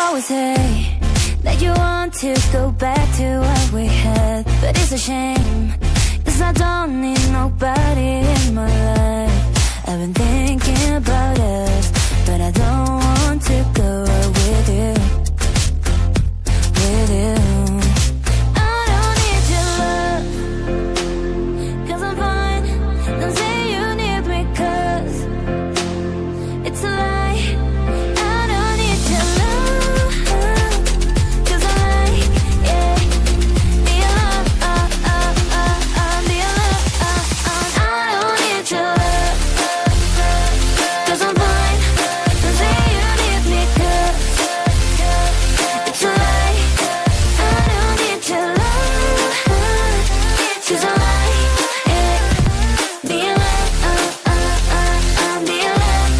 always say that you want to go back to what we had, but it's a shame, 'cause I don't need nobody in my life. I've been thinking about us, but I don't want to go with you, with you. I don't need your love, 'cause I'm fine. Don't say you need me, 'cause it's a lie. I don't need your love, 'cause I like, yeah, be alone, be alone. I don't need your love, 'cause I'm fine. Don't say you need me, 'cause it's a lie. I don't need your love, 'cause I like, yeah, be alone, be alone.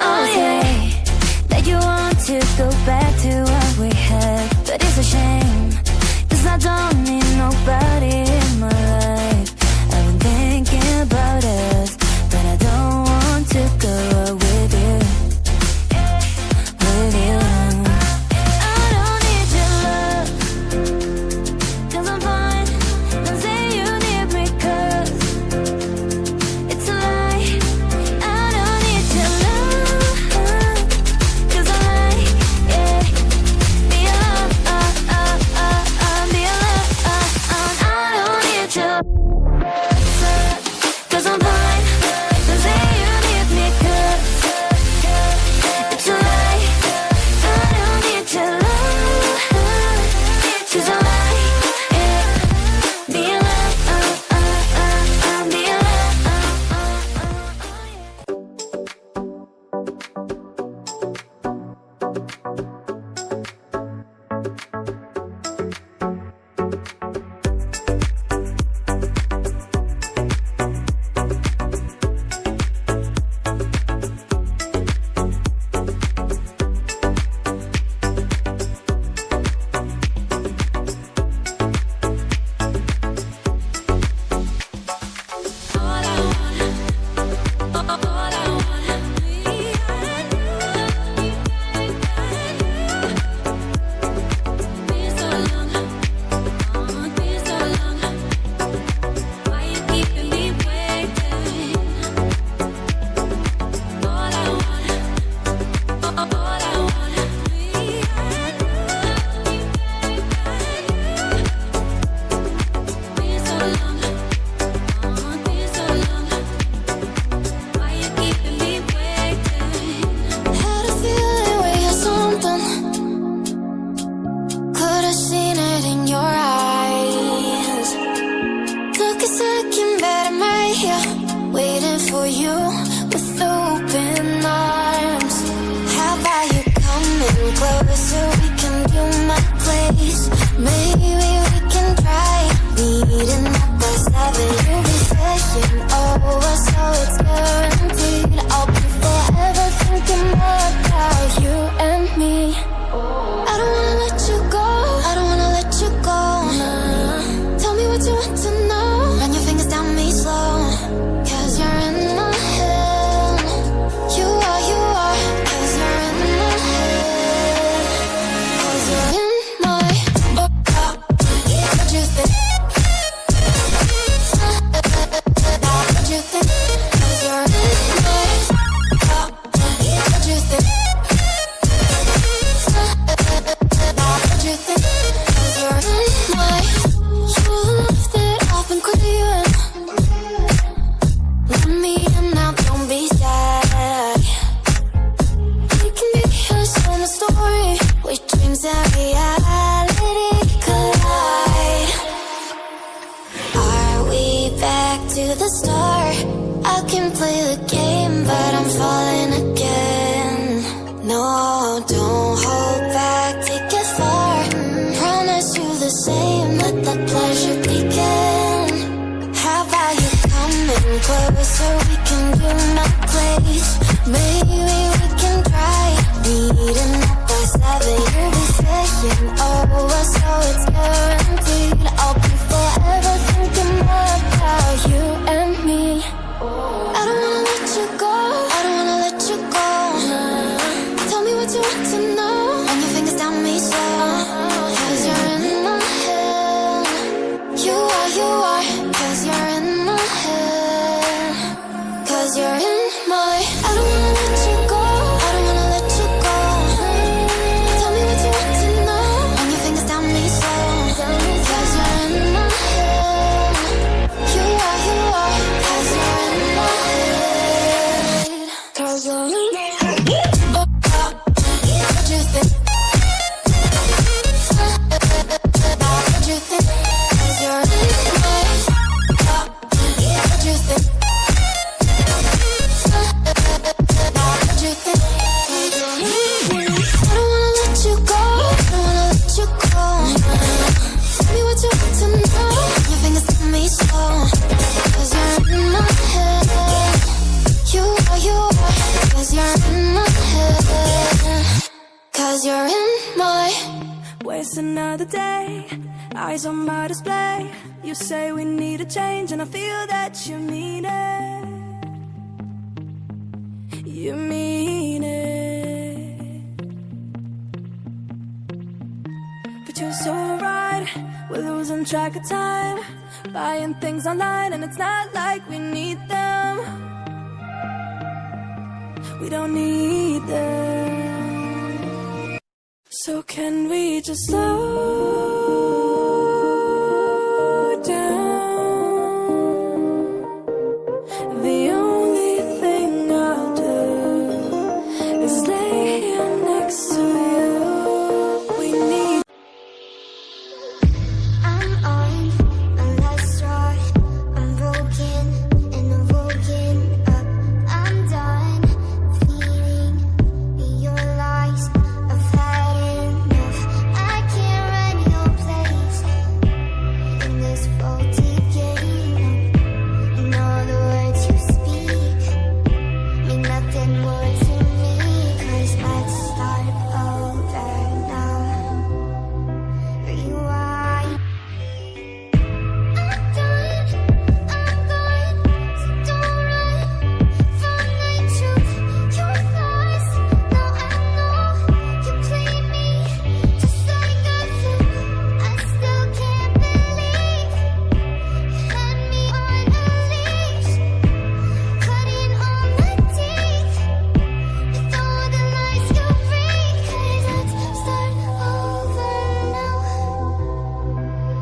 Oh yeah, that you want to go back to what we had, but it's a shame, 'cause I don't need nobody in my life. I've been thinking about us, but I don't want to go with you, with you. I don't need your love, 'cause I'm fine. Don't say you need me, 'cause it's a lie. I don't need your love, 'cause I like, yeah, be alone, be alone. I don't need your love, 'cause I'm fine. Don't say you need me, 'cause it's a lie. I don't need your love, 'cause I like, yeah, be alone, be Tell me what you want to know. you're in my. I don't wanna let you go. I don't wanna let you go. Tell me what you want to know. Run your fingers down me slow. 'Cause you're in my head. You are. 'Cause you're in my head. 'Cause you're in my head. What you think? What you think? 'Cause you're in my head. What you think? What you think? I don't wanna let you go. I don't wanna let you go. Tell me what you want to know. Your fingers on me slow. 'Cause you're in my head. You are. 'Cause you're in my head. 'Cause you're in my. Waste another day, eyes on my display. You say we need a change, and I feel that you mean it. You mean it. But you're so right, we're losing track of time. Buying things online, and it's not like we need them. We don't need them. So can we just slow down? The only thing I'll do is lay here next to you. We need. I'm on my last straw. I'm broken and I'm woken up. I'm done feeding your lies. I've had enough. I can't run your place in this faulty game. And all the words you speak mean nothing more to me. 'Cause let's start over now. Rewind. I'm done, I'm gone, so don't run from the truth. You're lost, now I know you play me just like a fool. I still can't believe you had me on a leash, cutting all my teeth with all the lies you bring. 'Cause let's start over now.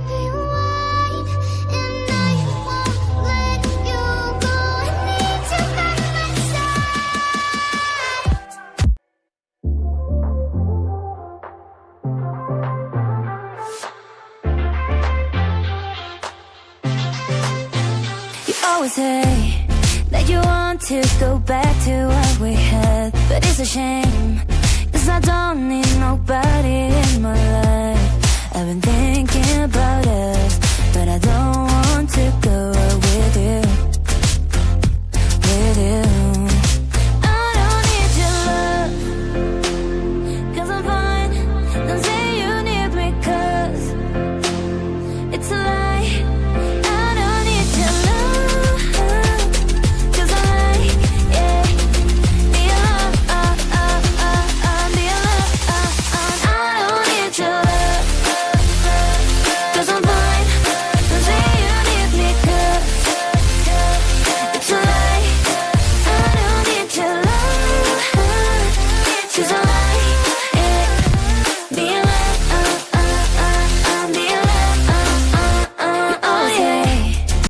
Rewind, and I won't let you go. I need you by my side. You always say that you want to go back to what we had, but it's a shame, 'cause I don't need nobody in my life. I've been thinking about us, but I don't want to go with you.